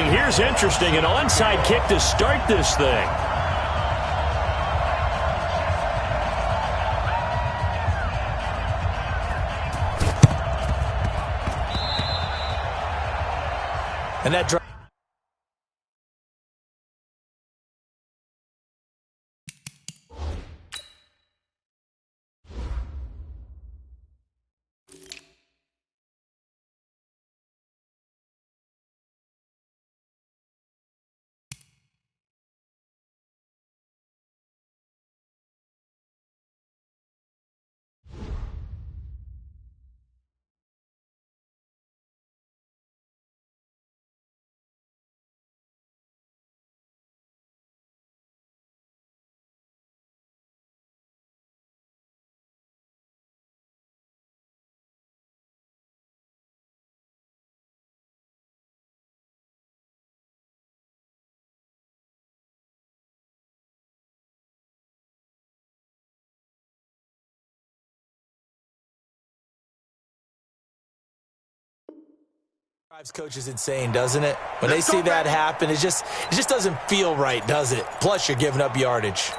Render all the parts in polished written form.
here's interesting. An onside kick to start this thing. And that drive. Drives coaches insane, doesn't it? When they see that happen, it just doesn't feel right, does it? Plus, you're giving up yardage.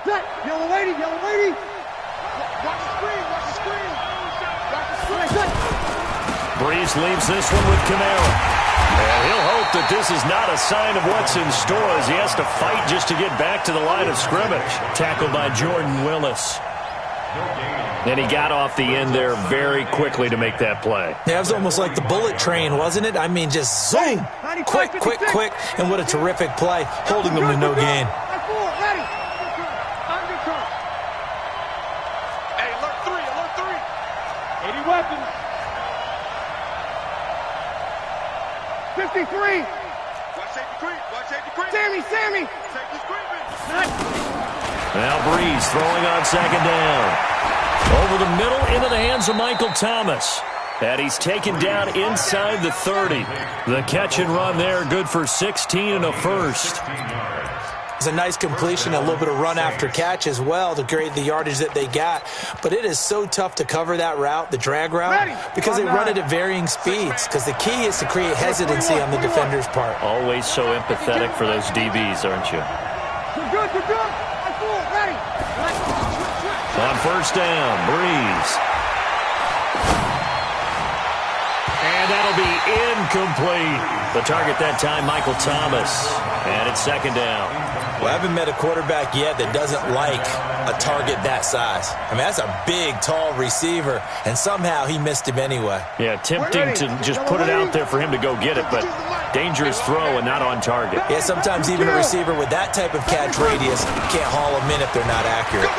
Yellow lady, yellow lady. Watch the screen, watch the screen. Watch the screen. Breeze leaves this one with Camaro. And he'll hope that this is not a sign of what's in store as he has to fight just to get back to the line of scrimmage. Tackled by Jordan Willis. And he got off the end there very quickly to make that play. Yeah, it was almost like the bullet train, wasn't it? I mean, just zoom, quick, quick, quick, and what a terrific play, holding them to no gain. Hey, alert three. 80 weapons. 53. Watch safety creep. Sammy. Safety creeping. Now Breeze throwing on second down. Over the middle into the hands of Michael Thomas. And he's taken down inside the 30. The catch and run there, good for 16 and a first. It's a nice completion, a little bit of run after catch as well to create the yardage that they got. But it is so tough to cover that route, the drag route, because they run it at varying speeds. Because the key is to create hesitancy on the defender's part. Always so empathetic for those DBs, aren't you? You're good. Ready. On first down, Breeze. And that'll be incomplete. The target that time, Michael Thomas. And it's second down. Well, I haven't met a quarterback yet that doesn't like a target that size. I mean, that's a big, tall receiver, and somehow he missed him anyway. Yeah, tempting to just put it out there for him to go get it, but dangerous throw and not on target. Yeah, sometimes even a receiver with that type of catch radius can't haul them in if they're not accurate.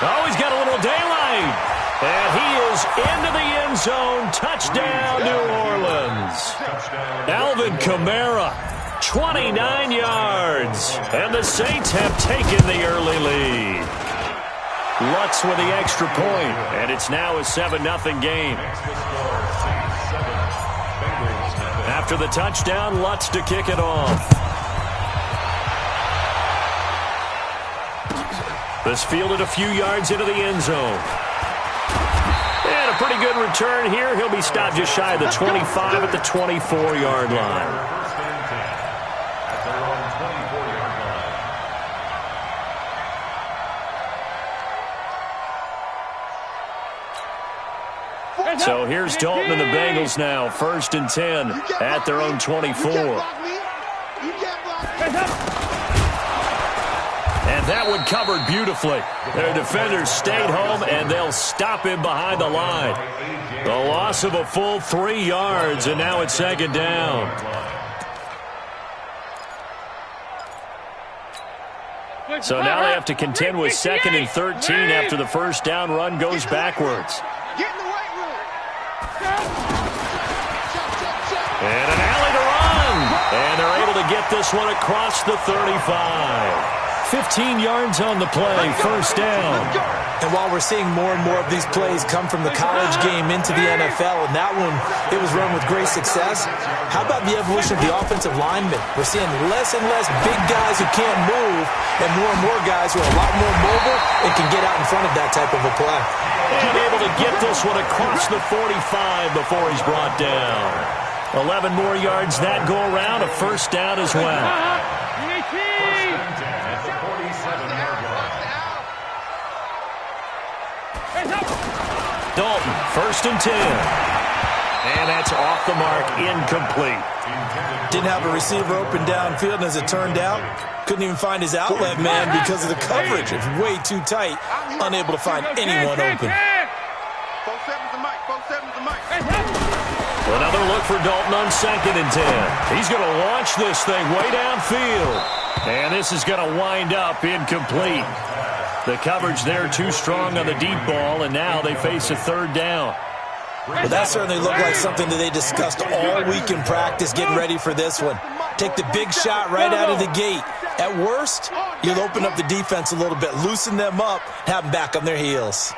Oh, he's got a little daylight. And he is into the end zone. Touchdown, New Orleans. Alvin Kamara, 29 yards. And the Saints have taken the early lead. Lutz with the extra point, and it's now a 7-0 game. After the touchdown, Lutz to kick it off. This fielded a few yards into the end zone. And a pretty good return here. He'll be stopped just shy of the 25 at the 24-yard line. So here's Dalton and the Bengals now, 1st and 10 at their own 24. And that one covered beautifully. Their defenders stayed home, and they'll stop him behind the line. The loss of a full 3 yards, and now it's second down. So now they have to contend with 2nd and 13 after the first down run goes backwards. And an alley to run. And they're able to get this one across the 35. 15 yards on the play, first down. And while we're seeing more and more of these plays come from the college game into the NFL, and that one, it was run with great success, how about the evolution of the offensive linemen? We're seeing less and less big guys who can't move, and more guys who are a lot more mobile and can get out in front of that type of a play. And able to get this one across the 45 before he's brought down. 11 more yards that go around, a first down as well. Dalton, 1st and 10. And that's off the mark, incomplete. Didn't have a receiver open downfield, and as it turned out, couldn't even find his outlet man because of the coverage. It's way too tight, unable to find anyone open. Another look for Dalton on 2nd and 10. He's going to launch this thing way downfield. And this is going to wind up incomplete. The coverage there too strong on the deep ball, and now they face a 3rd down. Well, that certainly looked like something that they discussed all week in practice, getting ready for this one. Take the big shot right out of the gate. At worst, you'll open up the defense a little bit, loosen them up, have them back on their heels.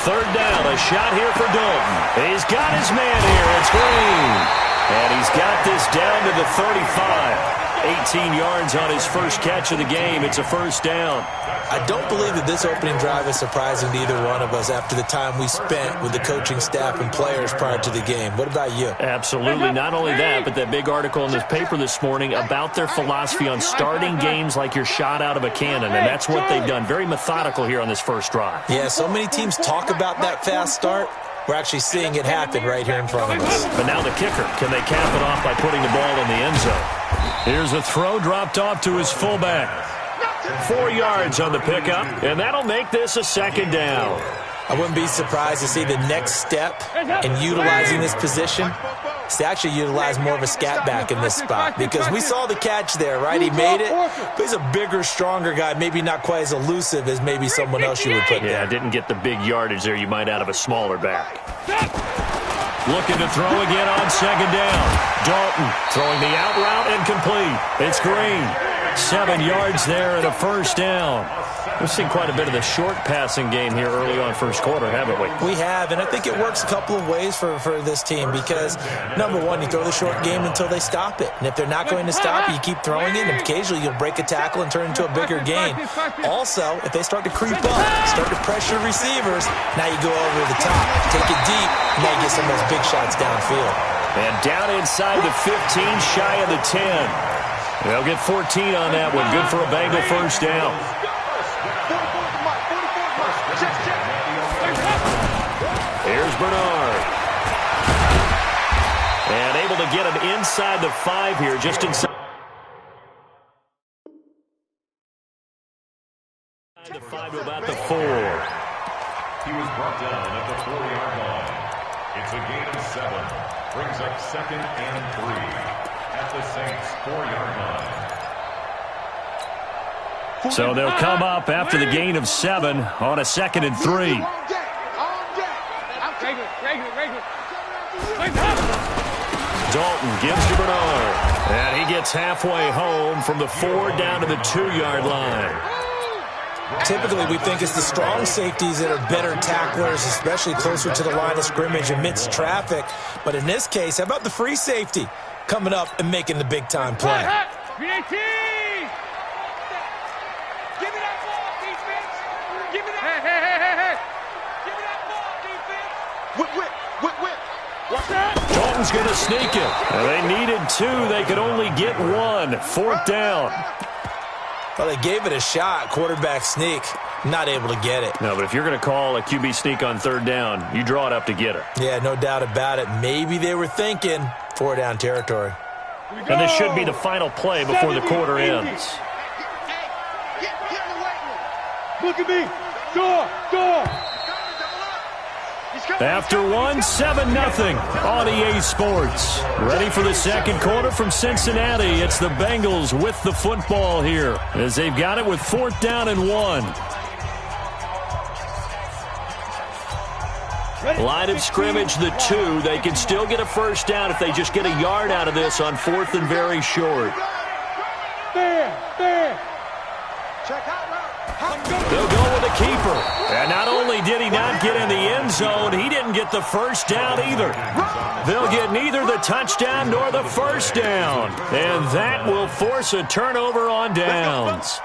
3rd down, a shot here for Dalton. He's got his man here. It's Green. And he's got this down to the 35. 18 yards on his first catch of the game. It's a first down. I don't believe that this opening drive is surprising to either one of us after the time we spent with the coaching staff and players prior to the game. What about you? Absolutely. Not only that, but that big article in this paper this morning about their philosophy on starting games like you're shot out of a cannon, and that's what they've done. Very methodical here on this first drive. Yeah, so many teams talk about that fast start. We're actually seeing it happen right here in front of us. But now the kicker. Can they cap it off by putting the ball in the end zone? Here's a throw dropped off to his fullback. 4 yards on the pickup, and that'll make this a 2nd down. I wouldn't be surprised to see the next step in utilizing this position is to actually utilize more of a scat back in this spot, because we saw the catch there, right? He made it, but he's a bigger, stronger guy, maybe not quite as elusive as maybe someone else you would put there. Yeah, didn't get the big yardage there you might out of a smaller back. Looking to throw again on 2nd down. Dalton throwing the out route incomplete. It's Green. 7 yards there and a first down. We've seen quite a bit of the short passing game here early on first quarter, haven't we? We have, and I think it works a couple of ways for this team because, number one, you throw the short game until they stop it. And if they're not going to stop it, you keep throwing it, and occasionally you'll break a tackle and turn it into a bigger gain. Also, if they start to creep up, start to pressure receivers, now you go over the top, take it deep, and now you get some of those big shots downfield. And down inside the 15, shy of the 10. They'll get 14 on that one. Good for a Bengal first down. Here's Bernard. And able to get him inside the 5 here, just inside the 5 to about the 4. He was brought down at the 4-yard line. It's a gain of 7. Brings up 2nd and 3. At the Saints' 4-yard line. So they'll come up after the gain of 7 on a 2nd and 3. Dalton gives to Bernard. And he gets halfway home from the 4 down to the 2-yard line. Typically, we think it's the strong safeties that are better tacklers, especially closer to the line of scrimmage amidst traffic. But in this case, how about the free safety coming up and making the big-time play? Give me that ball, defense. Give me that. Hey. Give me that ball, defense. Whip. What's that? Dalton's going to sneak it. And they needed 2. They could only get 1. 4th down. Well, they gave it a shot. Quarterback sneak. Not able to get it. No, but if you're going to call a QB sneak on 3rd down, you draw it up to get it. Yeah, no doubt about it. Maybe they were thinking 4-down territory. And this should be the final play before the quarter ends. Look at me. Door. After 1, 7-0 on EA Sports. Ready for the second quarter from Cincinnati. It's the Bengals with the football here as they've got it with 4th down and 1. Line of scrimmage, the 2. They can still get a first down if they just get a yard out of this on 4th and very short. There. They'll go with a keeper. And not only did he not get in the end zone, he didn't get the first down either. They'll get neither the touchdown nor the first down. And that will force a turnover on downs.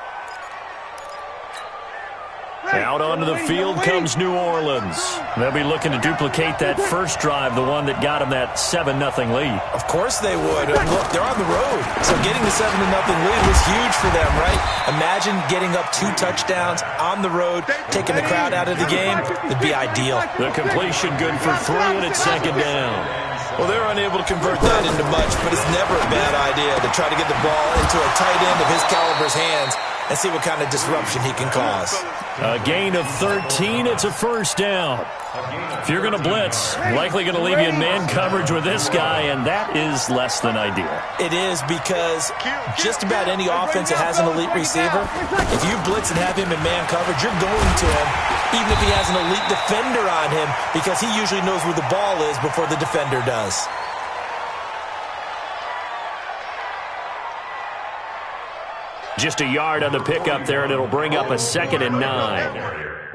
Out onto the field comes New Orleans. They'll be looking to duplicate that first drive, the one that got them that 7-0 lead. Of course they would. And look, they're on the road. So getting the 7-0 lead was huge for them, right? Imagine getting up 2 touchdowns on the road, taking the crowd out of the game. It'd be ideal. The completion good for 3, and it's 2nd down. Well, they're unable to convert that into much, but it's never a bad idea to try to get the ball into a tight end of his caliber's hands and see what kind of disruption he can cause. A gain of 13, it's a 1st down. If you're going to blitz, likely going to leave you in man coverage with this guy, and that is less than ideal. It is, because just about any offense that has an elite receiver, if you blitz and have him in man coverage, you're going to him, even if he has an elite defender on him, because he usually knows where the ball is before the defender does. Just a yard on the pickup there, and it'll bring up a 2nd and 9.